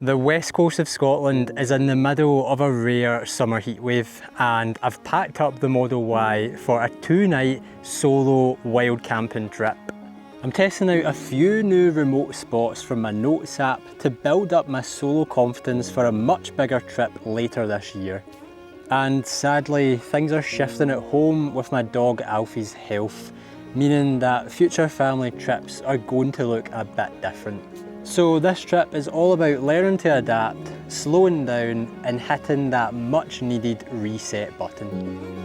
The west coast of Scotland is in the middle of a rare summer heatwave, and I've packed up the Model Y for a 2-night solo wild camping trip. I'm testing out a few new remote spots from my notes app to build up my solo confidence for a much bigger trip later this year. And sadly, things are shifting at home with my dog Alfie's health, meaning that future family trips are going to look a bit different. So this trip is all about learning to adapt, slowing down and hitting that much needed reset button.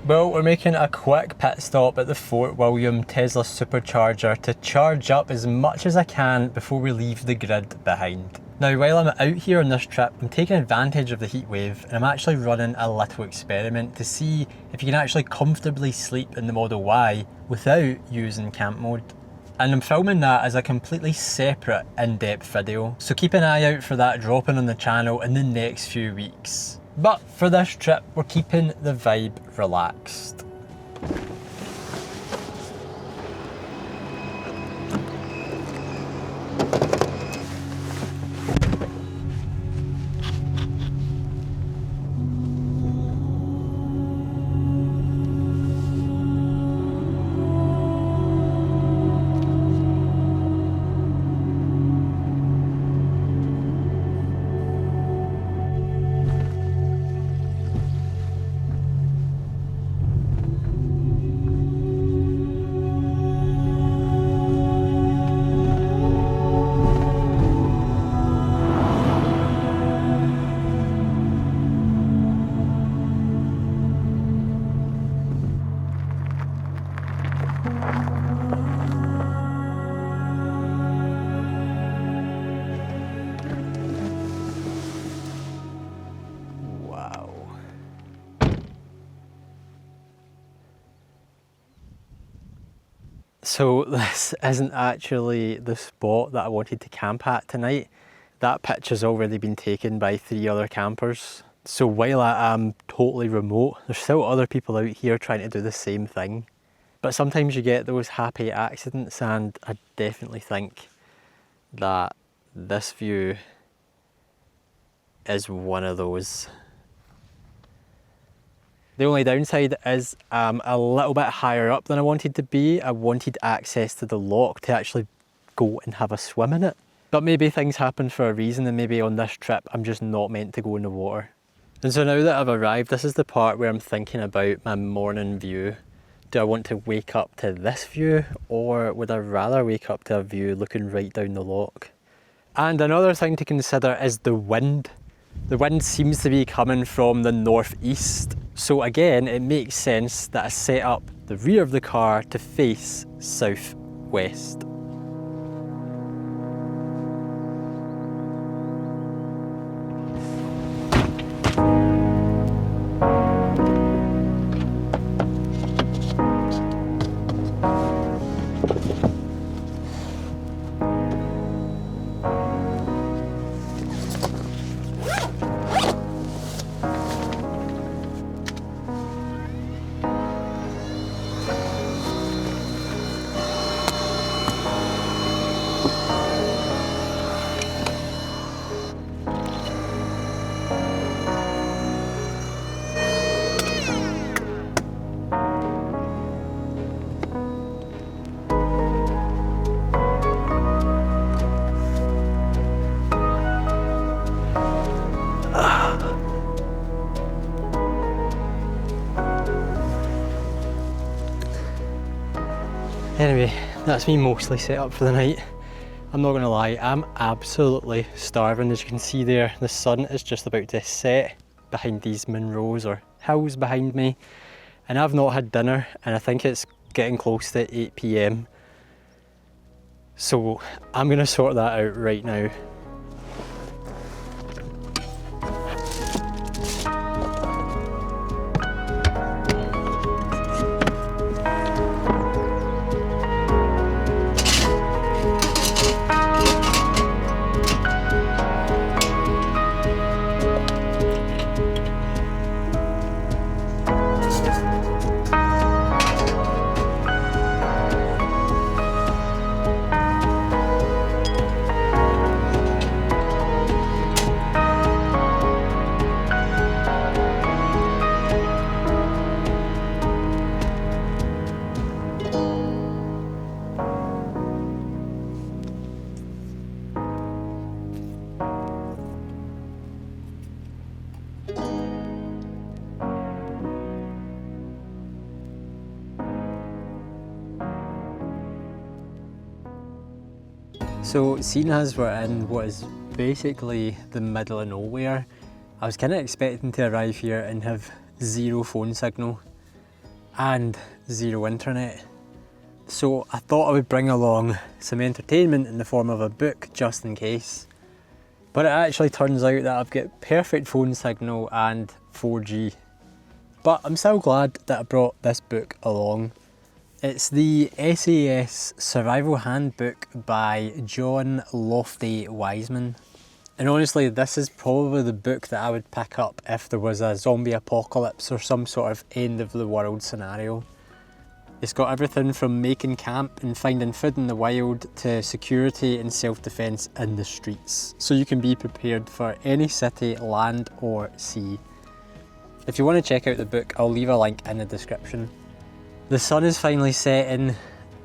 Well, we're making a quick pit stop at the Fort William Tesla supercharger to charge up as much as I can before we leave the grid behind. Now, while I'm out here on this trip, I'm taking advantage of the heat wave and I'm actually running a little experiment to see if you can actually comfortably sleep in the Model Y without using camp mode. And I'm filming that as a completely separate in-depth video, so keep an eye out for that dropping on the channel in the next few weeks. But for this trip, we're keeping the vibe relaxed. So this isn't actually the spot that I wanted to camp at tonight. That pitch has already been taken by 3 other campers. So while I am totally remote, there's still other people out here trying to do the same thing. But sometimes you get those happy accidents, and I definitely think that this view is one of those. The only downside is I'm a little bit higher up than I wanted to be. I wanted access to the loch to actually go and have a swim in it. But maybe things happen for a reason, and maybe on this trip I'm just not meant to go in the water. And so now that I've arrived, this is the part where I'm thinking about my morning view. Do I want to wake up to this view, or would I rather wake up to a view looking right down the loch? And another thing to consider is the wind. The wind seems to be coming from the northeast. So again, it makes sense that I set up the rear of the car to face southwest. Anyway, that's me mostly set up for the night. I'm not gonna lie, I'm absolutely starving. As you can see there, the sun is just about to set behind these Munros or hills behind me. And I've not had dinner, and I think it's getting close to 8 PM. So I'm gonna sort that out right now. So seeing as we're in what is basically the middle of nowhere, I was kind of expecting to arrive here and have zero phone signal and zero internet. So I thought I would bring along some entertainment in the form of a book just in case. But it actually turns out that I've got perfect phone signal and 4G. But I'm so glad that I brought this book along. It's the SAS Survival Handbook by John Lofty Wiseman. And honestly, this is probably the book that I would pick up if there was a zombie apocalypse or some sort of end of the world scenario. It's got everything from making camp and finding food in the wild to security and self-defense in the streets. So you can be prepared for any city, land or sea. If you want to check out the book, I'll leave a link in the description. The sun is finally setting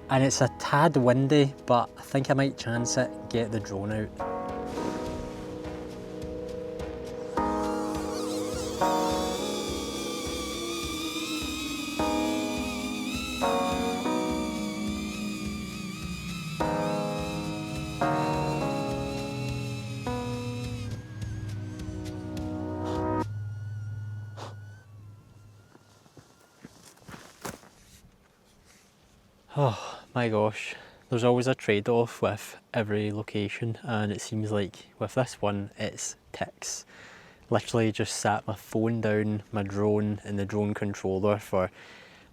and it's a tad windy, but I think I might chance it and get the drone out. Oh my gosh, there's always a trade-off with every location, and it seems like with this one it's ticks. Literally just sat my phone down, my drone and the drone controller for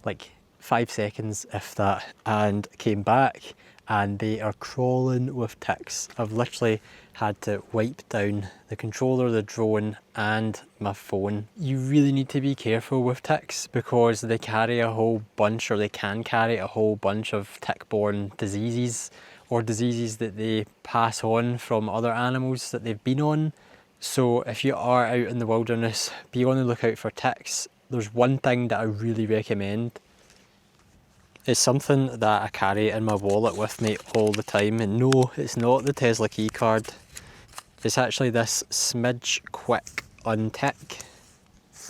like 5 seconds if that, and came back and they are crawling with ticks. I've literally had to wipe down the controller, the drone and my phone. You really need to be careful with ticks because they carry a whole bunch, or they can carry a whole bunch of tick-borne diseases or diseases that they pass on from other animals that they've been on. So if you are out in the wilderness, be on the lookout for ticks. There's one thing that I really recommend. It's something that I carry in my wallet with me all the time, and no, it's not the Tesla key card. It's actually this Smidge Quick Untick.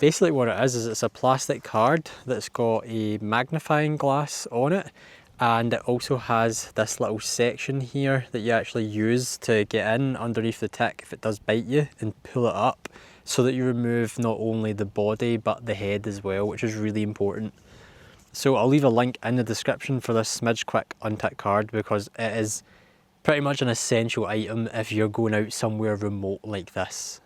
Basically what it is it's a plastic card that's got a magnifying glass on it, and it also has this little section here that you actually use to get in underneath the tick if it does bite you, and pull it up so that you remove not only the body but the head as well, which is really important. So I'll leave a link in the description for this Smidge Quick Untick card because it is pretty much an essential item if you're going out somewhere remote like this.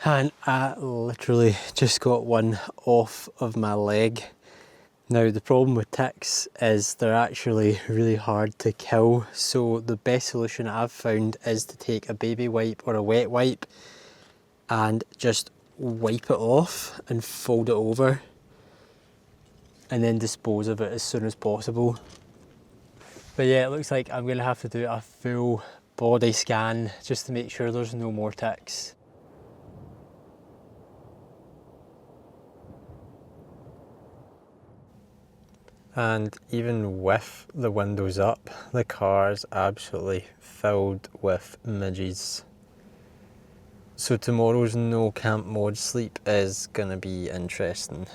And I literally just got one off of my leg. Now the problem with ticks is they're actually really hard to kill, so the best solution I've found is to take a baby wipe or a wet wipe and just wipe it off and fold it over and then dispose of it as soon as possible. But yeah, it looks like I'm going to have to do a full body scan just to make sure there's no more ticks. And even with the windows up, the car's absolutely filled with midges. So tomorrow's no camp mod sleep is going to be interesting.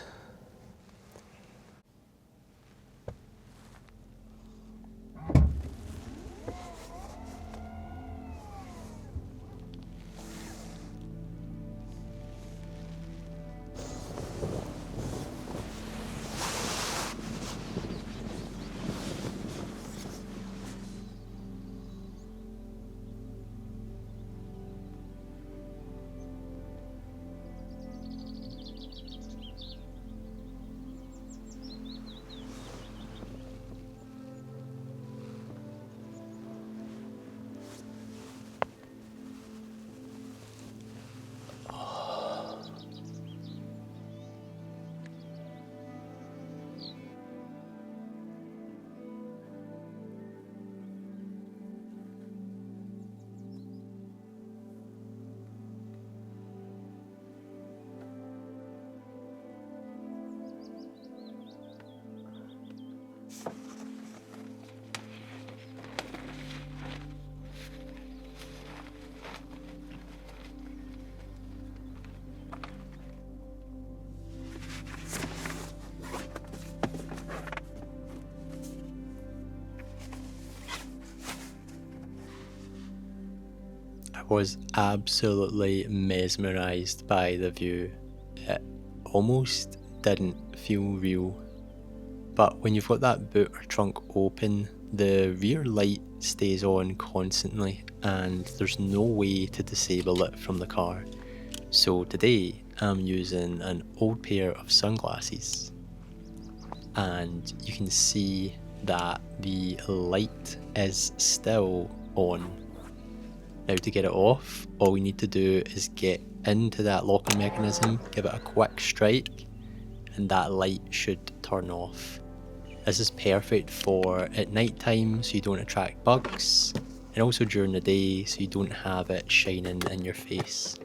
was absolutely mesmerised by the view. It almost didn't feel real. But when you've got that boot or trunk open, the rear light stays on constantly and there's no way to disable it from the car. So today I'm using an old pair of sunglasses and you can see that the light is still on. Now to get it off, all we need to do is get into that locking mechanism, give it a quick strike, and that light should turn off. This is perfect for at night time so you don't attract bugs, and also during the day so you don't have it shining in your face.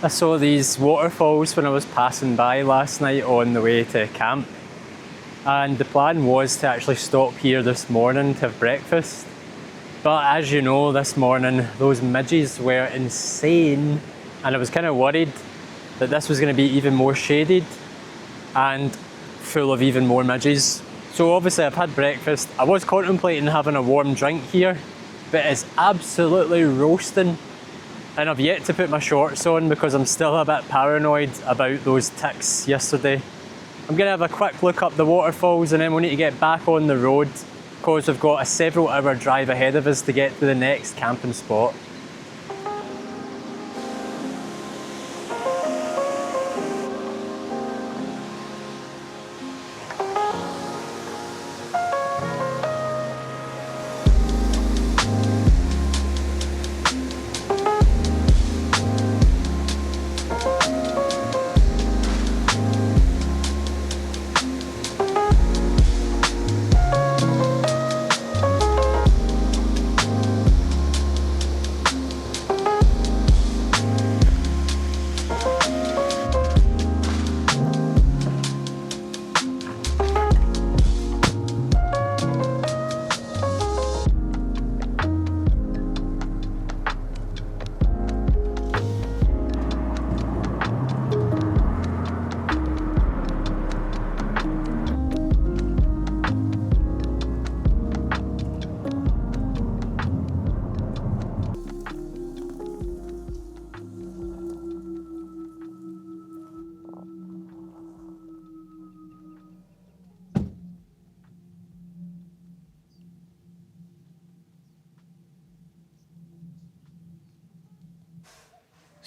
I saw these waterfalls when I was passing by last night on the way to camp, and the plan was to actually stop here this morning to have breakfast. But as you know, this morning those midges were insane and I was kind of worried that this was going to be even more shaded and full of even more midges. So obviously I've had breakfast. I was contemplating having a warm drink here, but it's absolutely roasting. And I've yet to put my shorts on because I'm still a bit paranoid about those ticks yesterday. I'm going to have a quick look up the waterfalls and then we'll need to get back on the road because we've got a several hour drive ahead of us to get to the next camping spot.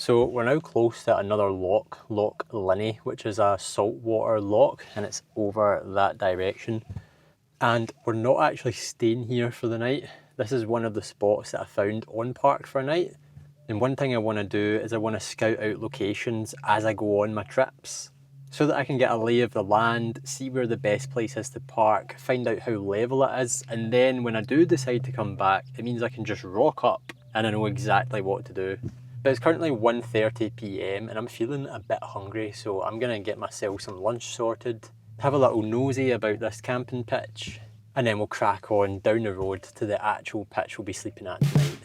So we're now close to another loch, Loch Linnhe, which is a saltwater loch and it's over that direction. And we're not actually staying here for the night. This is one of the spots that I found on park for a night. And one thing I want to do is I want to scout out locations as I go on my trips so that I can get a lay of the land, see where the best place is to park, find out how level it is, and then when I do decide to come back, it means I can just rock up and I know exactly what to do. But it's currently 1:30 PM and I'm feeling a bit hungry, so I'm going to get myself some lunch sorted, have a little nosy about this camping pitch, and then we'll crack on down the road to the actual pitch we'll be sleeping at tonight.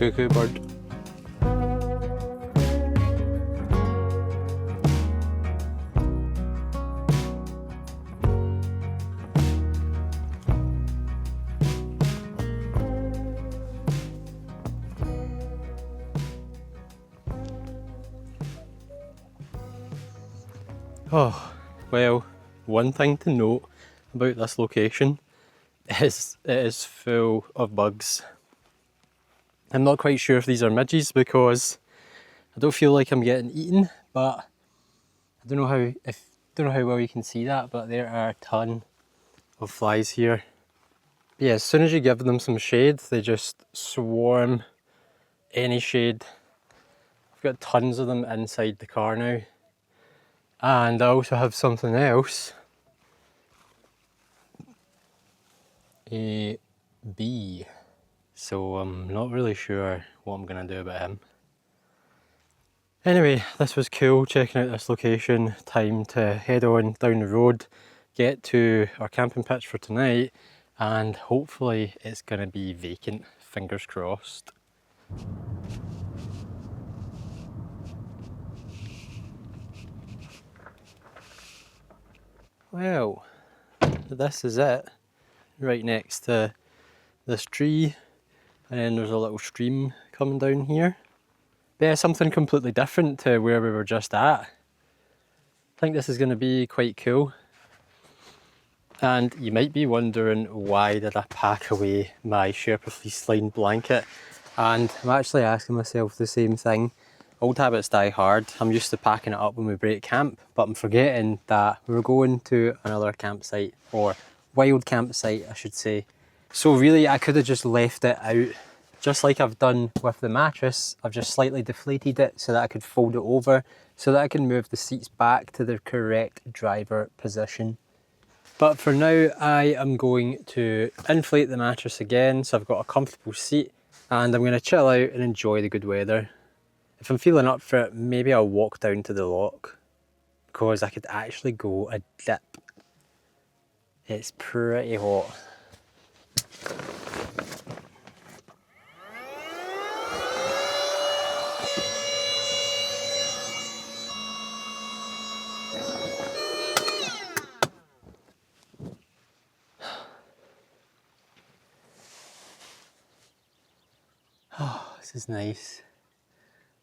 cuckoo bird. Oh, well, one thing to note about this location is it is full of bugs. I'm not quite sure if these are midges because I don't feel like I'm getting eaten, but I don't know how well you can see that, but there are a ton of flies here. But yeah, as soon as you give them some shade, they just swarm any shade. I've got tons of them inside the car now. And I also have something else. A bee. So I'm not really sure what I'm gonna do about him. Anyway, this was cool checking out this location. Time to head on down the road, get to our camping pitch for tonight, and hopefully it's gonna be vacant, fingers crossed. Well, this is it, right next to this tree, and then there's a little stream coming down here. But yeah, something completely different to where we were just at. I think this is going to be quite cool. And you might be wondering, why did I pack away my Sherpa fleece-lined blanket? And I'm actually asking myself the same thing. Old habits die hard. I'm used to packing it up when we break camp, but I'm forgetting that we were going to another campsite, or wild campsite I should say. So really I could have just left it out, just like I've done with the mattress. I've just slightly deflated it so that I could fold it over, so that I can move the seats back to their correct driver position. But for now I am going to inflate the mattress again, so I've got a comfortable seat, and I'm going to chill out and enjoy the good weather. If I'm feeling up for it, maybe I'll walk down to the Loch, because I could actually go a dip. It's pretty hot. Oh, this is nice.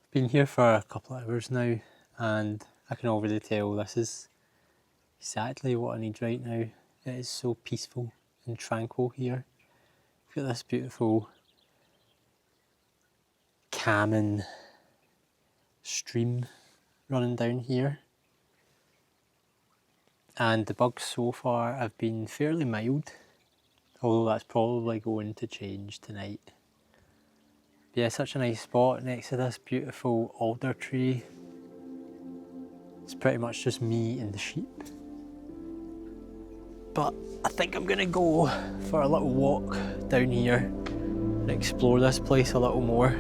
Been here for a couple of hours now, and I can already tell this is exactly what I need right now. It is so peaceful and tranquil here. We've got this beautiful calming stream running down here, and the bugs so far have been fairly mild, although that's probably going to change tonight. Yeah, such a nice spot next to this beautiful alder tree. It's pretty much just me and the sheep. But I think I'm gonna go for a little walk down here and explore this place a little more.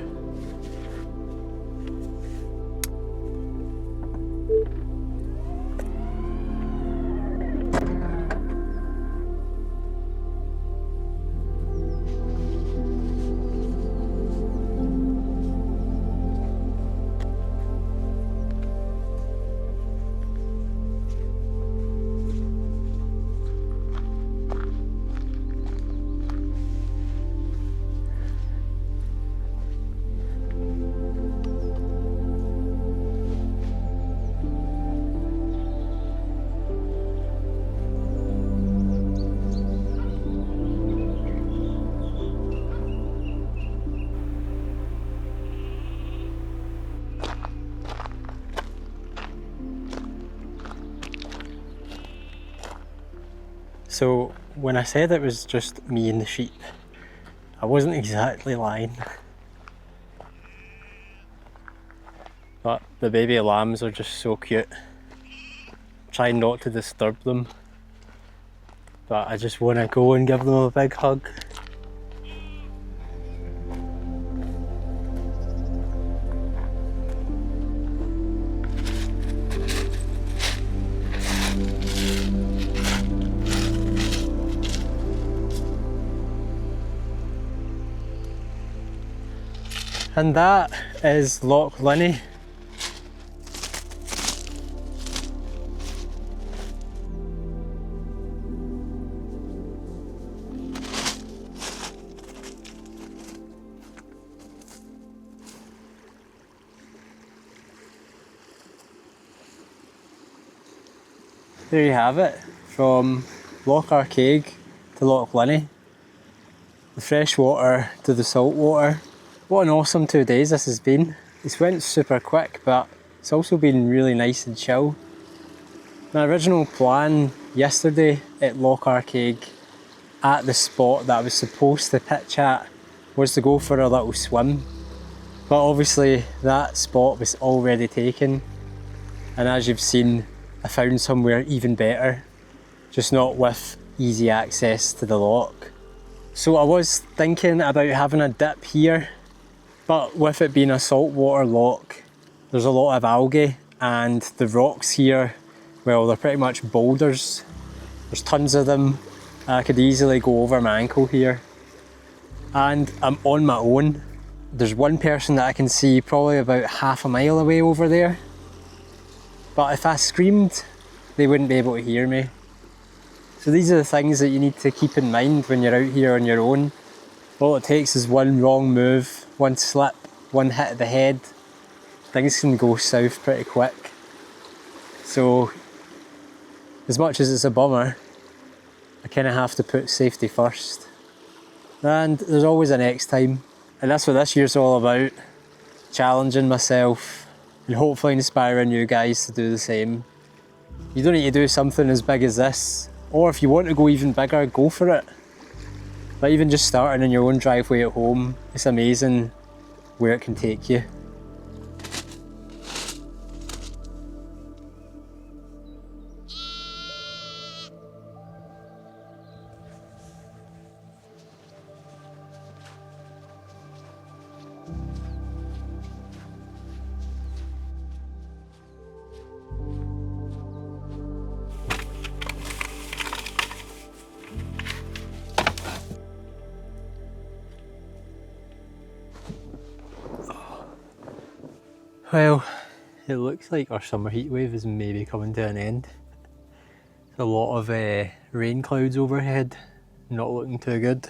So when I said it was just me and the sheep, I wasn't exactly lying. But the baby lambs are just so cute. Try not to disturb them, but I just want to go and give them a big hug. And that is Loch Linnhe. There you have it, from Loch Arkaig to Loch Linnhe. The fresh water to the salt water. What an awesome 2 days this has been. It's went super quick, but it's also been really nice and chill. My original plan yesterday at Loch Arkaig, at the spot that I was supposed to pitch at, was to go for a little swim. But obviously that spot was already taken. And as you've seen, I found somewhere even better, just not with easy access to the loch. So I was thinking about having a dip here, but with it being a saltwater loch, there's a lot of algae, and the rocks here, well, they're pretty much boulders. There's tons of them. I could easily go over my ankle here. And I'm on my own. There's one person that I can see probably about half a mile away over there. But if I screamed, they wouldn't be able to hear me. So these are the things that you need to keep in mind when you're out here on your own. All it takes is one wrong move, one slip, one hit of the head. Things can go south pretty quick. So, as much as it's a bummer, I kind of have to put safety first. And there's always a next time. And that's what this year's all about. Challenging myself and hopefully inspiring you guys to do the same. You don't need to do something as big as this, or if you want to go even bigger, go for it. But even just starting in your own driveway at home, it's amazing where it can take you. Well, it looks like our summer heatwave is maybe coming to an end. There's a lot of rain clouds overhead, not looking too good.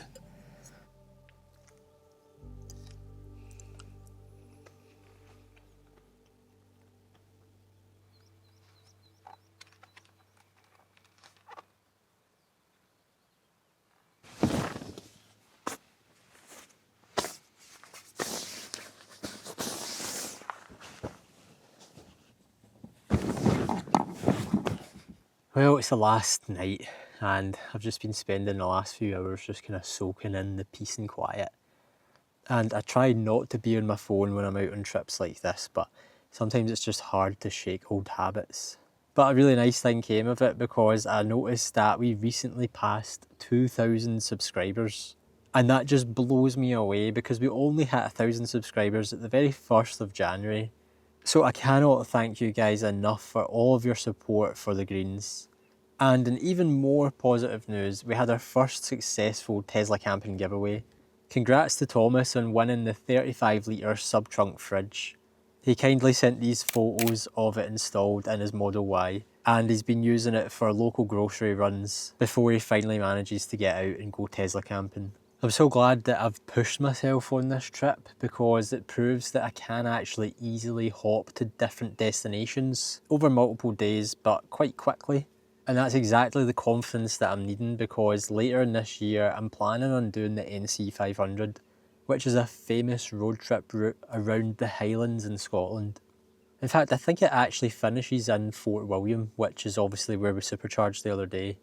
Well, it's the last night and I've just been spending the last few hours just kind of soaking in the peace and quiet. And I try not to be on my phone when I'm out on trips like this, but sometimes it's just hard to shake old habits. But a really nice thing came of it because I noticed that we recently passed 2,000 subscribers. And that just blows me away because we only hit 1,000 subscribers at the very 1st of January. So I cannot thank you guys enough for all of your support for the Greens. And in even more positive news, we had our first successful Tesla camping giveaway. Congrats to Thomas on winning the 35-litre sub-trunk fridge. He kindly sent these photos of it installed in his Model Y, and he's been using it for local grocery runs before he finally manages to get out and go Tesla camping. I'm so glad that I've pushed myself on this trip because it proves that I can actually easily hop to different destinations over multiple days, but quite quickly. And that's exactly the confidence that I'm needing because later in this year, I'm planning on doing the NC 500, which is a famous road trip route around the Highlands in Scotland. In fact, I think it actually finishes in Fort William, which is obviously where we supercharged the other day.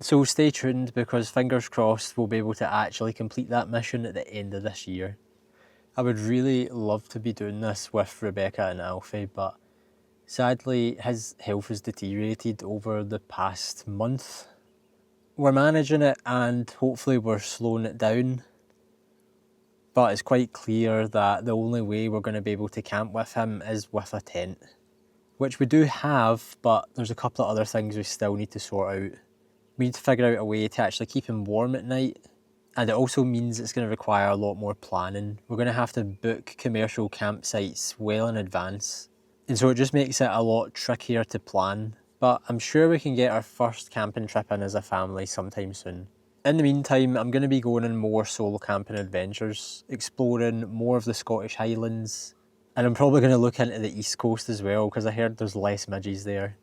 So stay tuned because fingers crossed we'll be able to actually complete that mission at the end of this year. I would really love to be doing this with Rebecca and Alfie, but sadly his health has deteriorated over the past month. We're managing it and hopefully we're slowing it down, but it's quite clear that the only way we're going to be able to camp with him is with a tent, which we do have, but there's a couple of other things we still need to sort out. We need to figure out a way to actually keep him warm at night, And it also means it's going to require a lot more planning. We're going to have to book commercial campsites well in advance. And so it just makes it a lot trickier to plan. But I'm sure we can get our first camping trip in as a family sometime soon. In the meantime, I'm going to be going on more solo camping adventures, exploring more of the Scottish Highlands. And I'm probably going to look into the east coast as well, because I heard there's less midges there.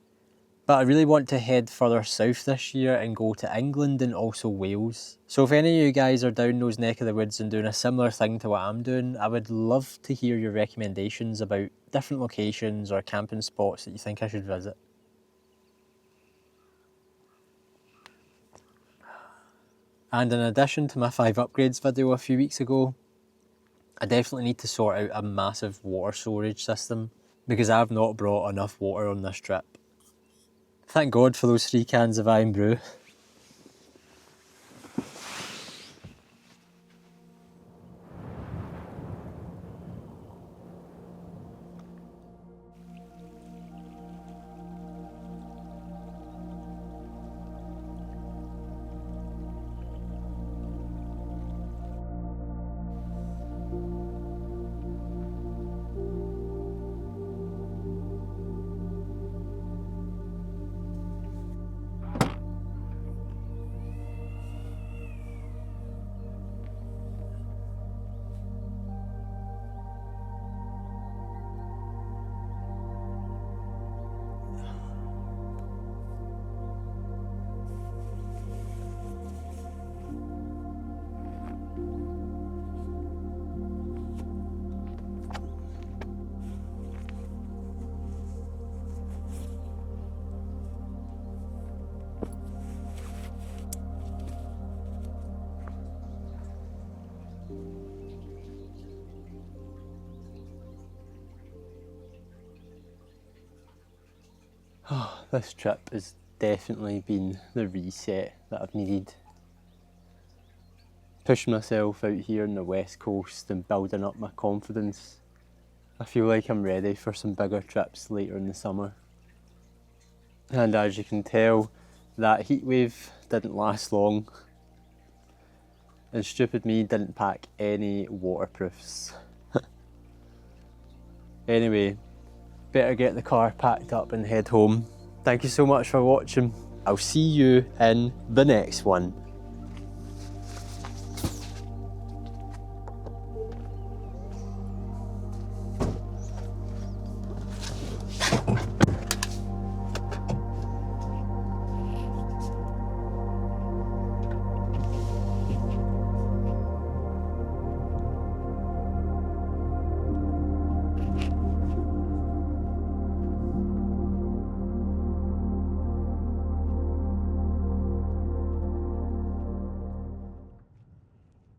But I really want to head further south this year and go to England and also Wales. So if any of you guys are down those neck of the woods and doing a similar thing to what I'm doing, I would love to hear your recommendations about different locations or camping spots that you think I should visit. And in addition to my 5 upgrades video a few weeks ago, I definitely need to sort out a massive water storage system, because I've not brought enough water on this trip. Thank God for those 3 cans of Iron Brew. Oh, this trip has definitely been the reset that I've needed. Pushing myself out here on the west coast and building up my confidence. I feel like I'm ready for some bigger trips later in the summer. And as you can tell, that heatwave didn't last long. And stupid me didn't pack any waterproofs. Anyway, better get the car packed up and head home. Thank you so much for watching. I'll see you in the next one.